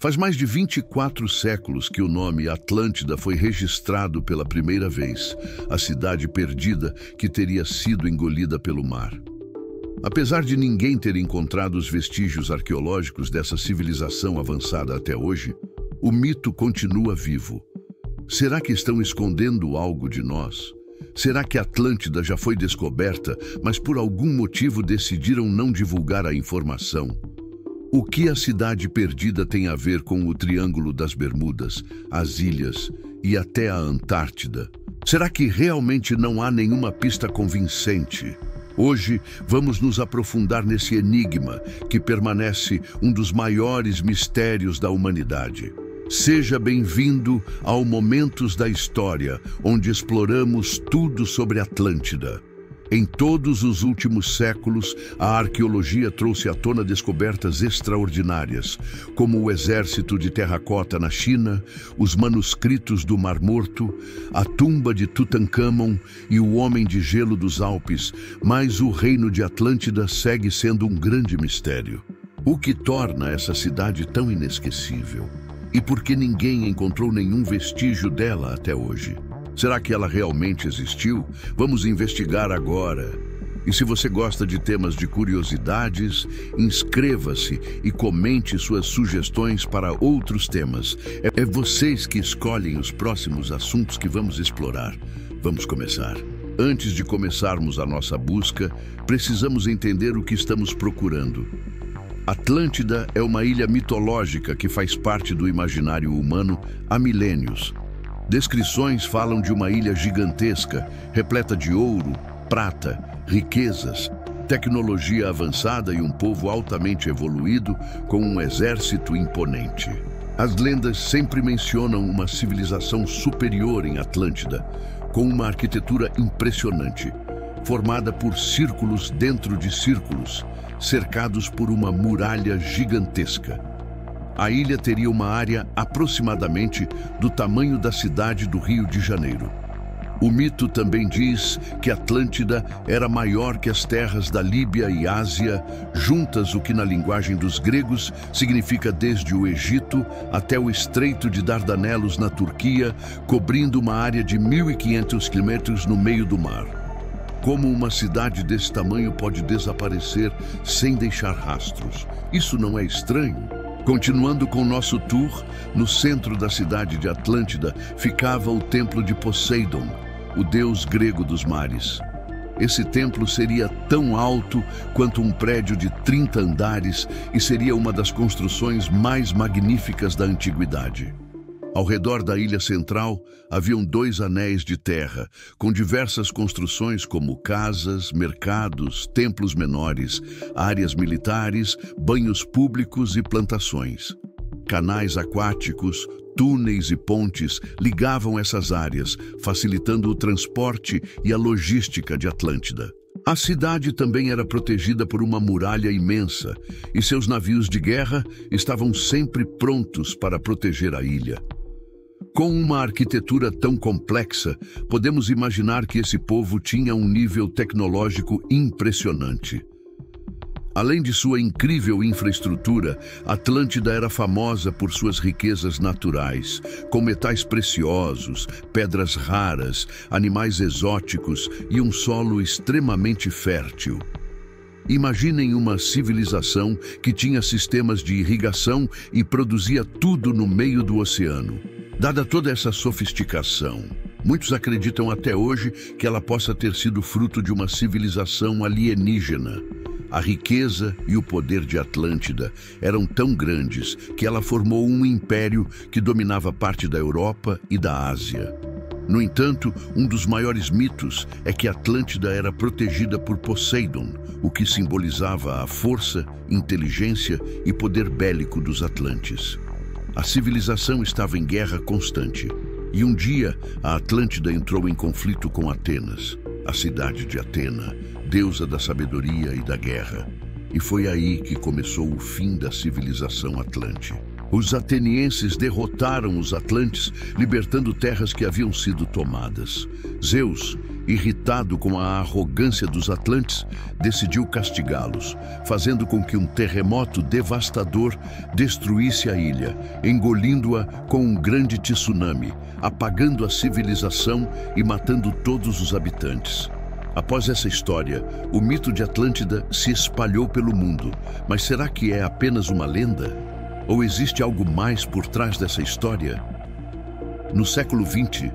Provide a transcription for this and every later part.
Faz mais de 24 séculos que o nome Atlântida foi registrado pela primeira vez, a cidade perdida que teria sido engolida pelo mar. Apesar de ninguém ter encontrado os vestígios arqueológicos dessa civilização avançada até hoje, o mito continua vivo. Será que estão escondendo algo de nós? Será que Atlântida já foi descoberta, mas por algum motivo decidiram não divulgar a informação? O que a cidade perdida tem a ver com o Triângulo das Bermudas, as ilhas e até a Antártida? Será que realmente não há nenhuma pista convincente? Hoje, vamos nos aprofundar nesse enigma que permanece um dos maiores mistérios da humanidade. Seja bem-vindo ao Momentos da História, onde exploramos tudo sobre Atlântida. Em todos os últimos séculos, a arqueologia trouxe à tona descobertas extraordinárias, como o exército de terracota na China, os manuscritos do Mar Morto, a tumba de Tutancâmon e o homem de gelo dos Alpes, mas o reino de Atlântida segue sendo um grande mistério. O que torna essa cidade tão inesquecível? E por que ninguém encontrou nenhum vestígio dela até hoje? Será que ela realmente existiu? Vamos investigar agora. E se você gosta de temas de curiosidades, inscreva-se e comente suas sugestões para outros temas. É vocês que escolhem os próximos assuntos que vamos explorar. Vamos começar. Antes de começarmos a nossa busca, precisamos entender o que estamos procurando. Atlântida é uma ilha mitológica que faz parte do imaginário humano há milênios. Descrições falam de uma ilha gigantesca, repleta de ouro, prata, riquezas, tecnologia avançada e um povo altamente evoluído com um exército imponente. As lendas sempre mencionam uma civilização superior em Atlântida, com uma arquitetura impressionante, formada por círculos dentro de círculos, cercados por uma muralha gigantesca. A ilha teria uma área aproximadamente do tamanho da cidade do Rio de Janeiro. O mito também diz que Atlântida era maior que as terras da Líbia e Ásia, juntas, o que na linguagem dos gregos significa desde o Egito até o Estreito de Dardanelos na Turquia, cobrindo uma área de 1.500 quilômetros no meio do mar. Como uma cidade desse tamanho pode desaparecer sem deixar rastros? Isso não é estranho? Continuando com nosso tour, no centro da cidade de Atlântida ficava o templo de Poseidon, o deus grego dos mares. Esse templo seria tão alto quanto um prédio de 30 andares e seria uma das construções mais magníficas da antiguidade. Ao redor da ilha central, haviam 2 anéis de terra, com diversas construções como casas, mercados, templos menores, áreas militares, banhos públicos e plantações. Canais aquáticos, túneis e pontes ligavam essas áreas, facilitando o transporte e a logística de Atlântida. A cidade também era protegida por uma muralha imensa, e seus navios de guerra estavam sempre prontos para proteger a ilha. Com uma arquitetura tão complexa, podemos imaginar que esse povo tinha um nível tecnológico impressionante. Além de sua incrível infraestrutura, Atlântida era famosa por suas riquezas naturais, com metais preciosos, pedras raras, animais exóticos e um solo extremamente fértil. Imaginem uma civilização que tinha sistemas de irrigação e produzia tudo no meio do oceano. Dada toda essa sofisticação, muitos acreditam até hoje que ela possa ter sido fruto de uma civilização alienígena. A riqueza e o poder de Atlântida eram tão grandes que ela formou um império que dominava parte da Europa e da Ásia. No entanto, um dos maiores mitos é que Atlântida era protegida por Poseidon, o que simbolizava a força, inteligência e poder bélico dos atlantes. A civilização estava em guerra constante, e um dia a Atlântida entrou em conflito com Atenas, a cidade de Atena, deusa da sabedoria e da guerra. E foi aí que começou o fim da civilização atlante. Os atenienses derrotaram os atlantes, libertando terras que haviam sido tomadas. Zeus, irritado com a arrogância dos atlantes, decidiu castigá-los, fazendo com que um terremoto devastador destruísse a ilha, engolindo-a com um grande tsunami, apagando a civilização e matando todos os habitantes. Após essa história, o mito de Atlântida se espalhou pelo mundo. Mas será que é apenas uma lenda? Ou existe algo mais por trás dessa história? No século XX,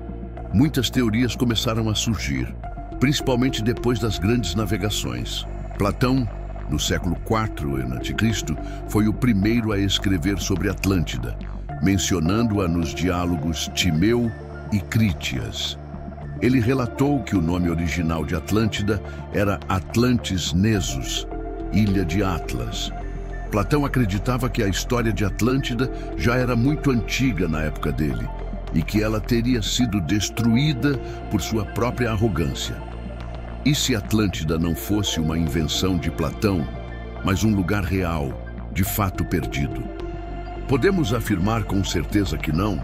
muitas teorias começaram a surgir, principalmente depois das grandes navegações. Platão, no século IV a.C., foi o primeiro a escrever sobre Atlântida, mencionando-a nos diálogos Timeu e Crítias. Ele relatou que o nome original de Atlântida era Atlantis Nessus, Ilha de Atlas. Platão acreditava que a história de Atlântida já era muito antiga na época dele e que ela teria sido destruída por sua própria arrogância. E se Atlântida não fosse uma invenção de Platão, mas um lugar real, de fato perdido? Podemos afirmar com certeza que não.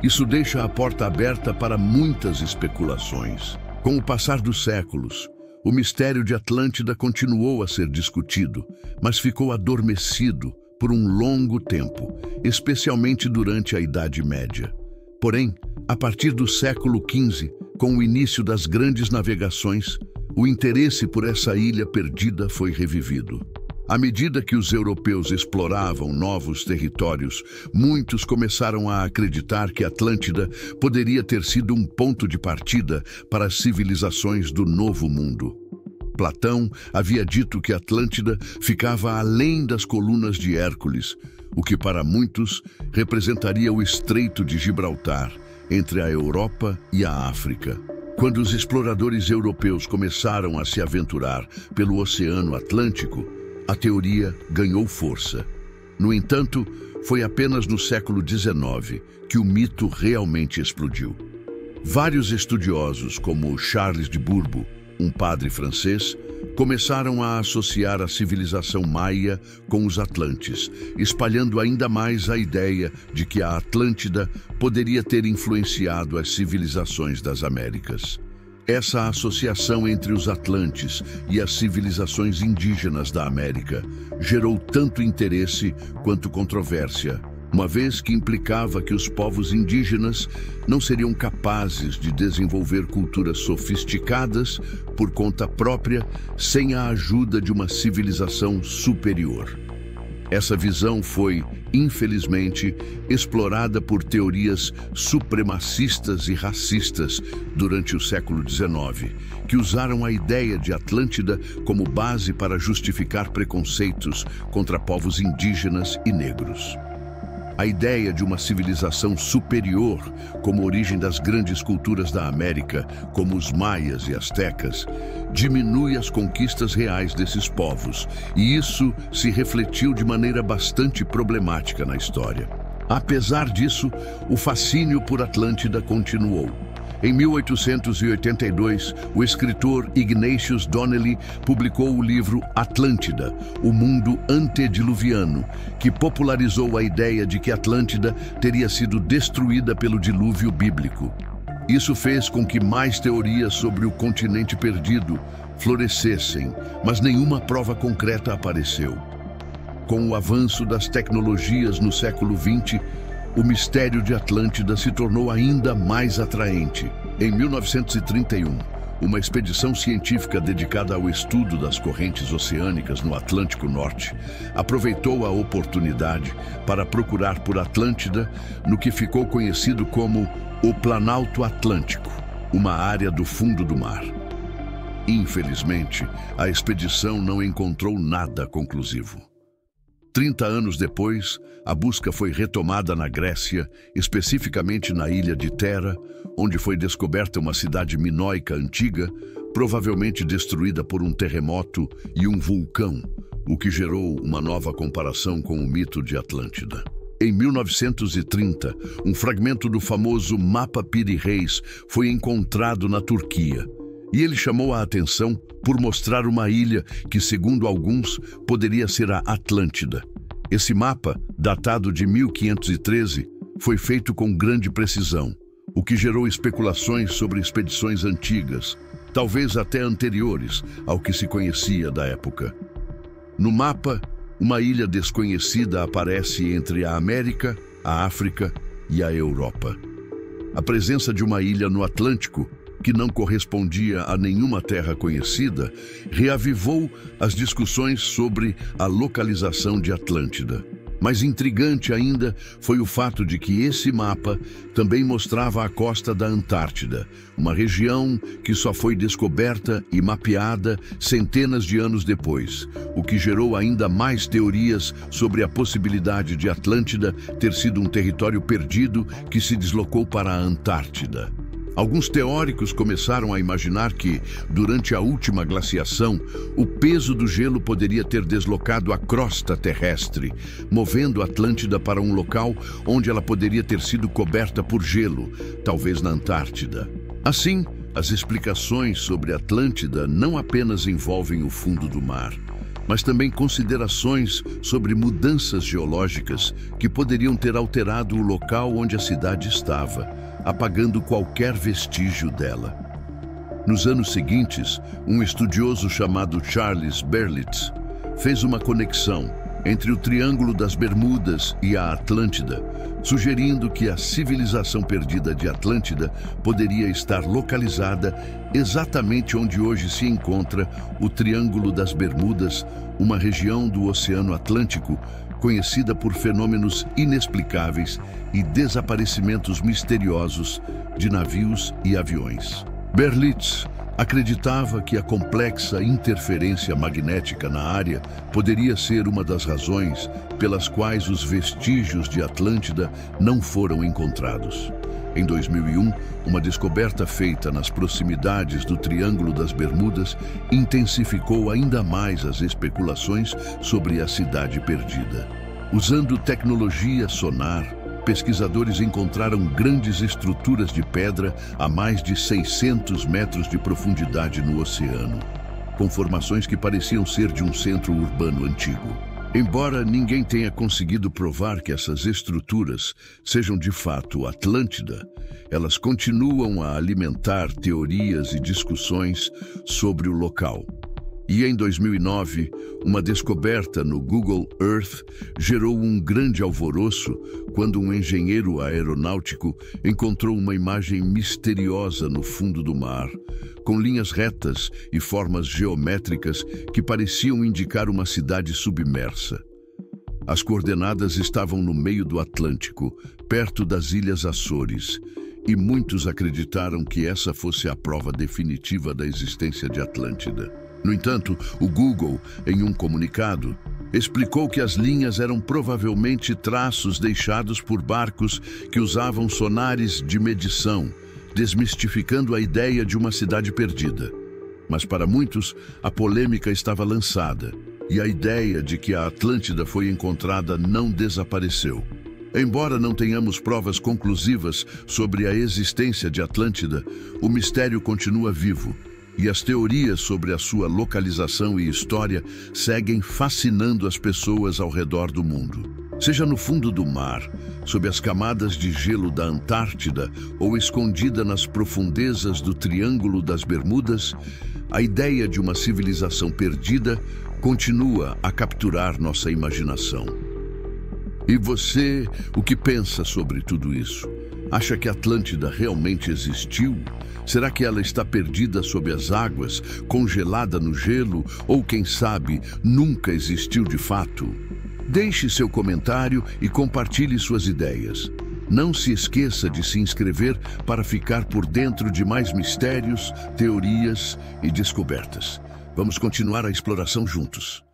Isso deixa a porta aberta para muitas especulações. Com o passar dos séculos, o mistério de Atlântida continuou a ser discutido, mas ficou adormecido por um longo tempo, especialmente durante a Idade Média. Porém, a partir do século XV, com o início das grandes navegações, o interesse por essa ilha perdida foi revivido. À medida que os europeus exploravam novos territórios, muitos começaram a acreditar que Atlântida poderia ter sido um ponto de partida para as civilizações do Novo Mundo. Platão havia dito que Atlântida ficava além das colunas de Hércules, o que para muitos representaria o Estreito de Gibraltar, entre a Europa e a África. Quando os exploradores europeus começaram a se aventurar pelo Oceano Atlântico, a teoria ganhou força. No entanto, foi apenas no século XIX que o mito realmente explodiu. Vários estudiosos, como Charles de Bourboulon, um padre francês, começaram a associar a civilização maia com os atlantes, espalhando ainda mais a ideia de que a Atlântida poderia ter influenciado as civilizações das Américas. Essa associação entre os atlantes e as civilizações indígenas da América gerou tanto interesse quanto controvérsia, uma vez que implicava que os povos indígenas não seriam capazes de desenvolver culturas sofisticadas por conta própria sem a ajuda de uma civilização superior. Essa visão foi, infelizmente, explorada por teorias supremacistas e racistas durante o século XIX, que usaram a ideia de Atlântida como base para justificar preconceitos contra povos indígenas e negros. A ideia de uma civilização superior como origem das grandes culturas da América, como os maias e astecas, diminui as conquistas reais desses povos, e isso se refletiu de maneira bastante problemática na história. Apesar disso, o fascínio por Atlântida continuou. Em 1882, o escritor Ignatius Donnelly publicou o livro Atlântida, o mundo antediluviano, que popularizou a ideia de que Atlântida teria sido destruída pelo dilúvio bíblico. Isso fez com que mais teorias sobre o continente perdido florescessem, mas nenhuma prova concreta apareceu. Com o avanço das tecnologias no século XX, o mistério de Atlântida se tornou ainda mais atraente. Em 1931, uma expedição científica dedicada ao estudo das correntes oceânicas no Atlântico Norte aproveitou a oportunidade para procurar por Atlântida no que ficou conhecido como o Planalto Atlântico, uma área do fundo do mar. Infelizmente, a expedição não encontrou nada conclusivo. 30 anos depois, a busca foi retomada na Grécia, especificamente na ilha de Thera, onde foi descoberta uma cidade minoica antiga, provavelmente destruída por um terremoto e um vulcão, o que gerou uma nova comparação com o mito de Atlântida. Em 1930, um fragmento do famoso Mapa Piri-Reis foi encontrado na Turquia, e ele chamou a atenção por mostrar uma ilha que, segundo alguns, poderia ser a Atlântida. Esse mapa, datado de 1513, foi feito com grande precisão, o que gerou especulações sobre expedições antigas, talvez até anteriores ao que se conhecia da época. No mapa, uma ilha desconhecida aparece entre a América, a África e a Europa. A presença de uma ilha no Atlântico, que não correspondia a nenhuma terra conhecida, reavivou as discussões sobre a localização de Atlântida. Mais intrigante ainda foi o fato de que esse mapa também mostrava a costa da Antártida, uma região que só foi descoberta e mapeada centenas de anos depois, o que gerou ainda mais teorias sobre a possibilidade de Atlântida ter sido um território perdido que se deslocou para a Antártida. Alguns teóricos começaram a imaginar que, durante a última glaciação, o peso do gelo poderia ter deslocado a crosta terrestre, movendo a Atlântida para um local onde ela poderia ter sido coberta por gelo, talvez na Antártida. Assim, as explicações sobre a Atlântida não apenas envolvem o fundo do mar, mas também considerações sobre mudanças geológicas que poderiam ter alterado o local onde a cidade estava, apagando qualquer vestígio dela. Nos anos seguintes, um estudioso chamado Charles Berlitz fez uma conexão entre o Triângulo das Bermudas e a Atlântida, sugerindo que a civilização perdida de Atlântida poderia estar localizada exatamente onde hoje se encontra o Triângulo das Bermudas, uma região do Oceano Atlântico conhecida por fenômenos inexplicáveis e desaparecimentos misteriosos de navios e aviões. Berlitz acreditava que a complexa interferência magnética na área poderia ser uma das razões pelas quais os vestígios de Atlântida não foram encontrados. Em 2001, uma descoberta feita nas proximidades do Triângulo das Bermudas intensificou ainda mais as especulações sobre a cidade perdida. Usando tecnologia sonar, pesquisadores encontraram grandes estruturas de pedra a mais de 600 metros de profundidade no oceano, com formações que pareciam ser de um centro urbano antigo. Embora ninguém tenha conseguido provar que essas estruturas sejam de fato Atlântida, elas continuam a alimentar teorias e discussões sobre o local. E em 2009, uma descoberta no Google Earth gerou um grande alvoroço quando um engenheiro aeronáutico encontrou uma imagem misteriosa no fundo do mar, com linhas retas e formas geométricas que pareciam indicar uma cidade submersa. As coordenadas estavam no meio do Atlântico, perto das Ilhas Açores, e muitos acreditaram que essa fosse a prova definitiva da existência de Atlântida. No entanto, o Google, em um comunicado, explicou que as linhas eram provavelmente traços deixados por barcos que usavam sonares de medição, desmistificando a ideia de uma cidade perdida. Mas para muitos, a polêmica estava lançada e a ideia de que a Atlântida foi encontrada não desapareceu. Embora não tenhamos provas conclusivas sobre a existência de Atlântida, o mistério continua vivo. E as teorias sobre a sua localização e história seguem fascinando as pessoas ao redor do mundo. Seja no fundo do mar, sob as camadas de gelo da Antártida ou escondida nas profundezas do Triângulo das Bermudas, a ideia de uma civilização perdida continua a capturar nossa imaginação. E você, o que pensa sobre tudo isso? Acha que Atlântida realmente existiu? Será que ela está perdida sob as águas, congelada no gelo, ou quem sabe, nunca existiu de fato? Deixe seu comentário e compartilhe suas ideias. Não se esqueça de se inscrever para ficar por dentro de mais mistérios, teorias e descobertas. Vamos continuar a exploração juntos.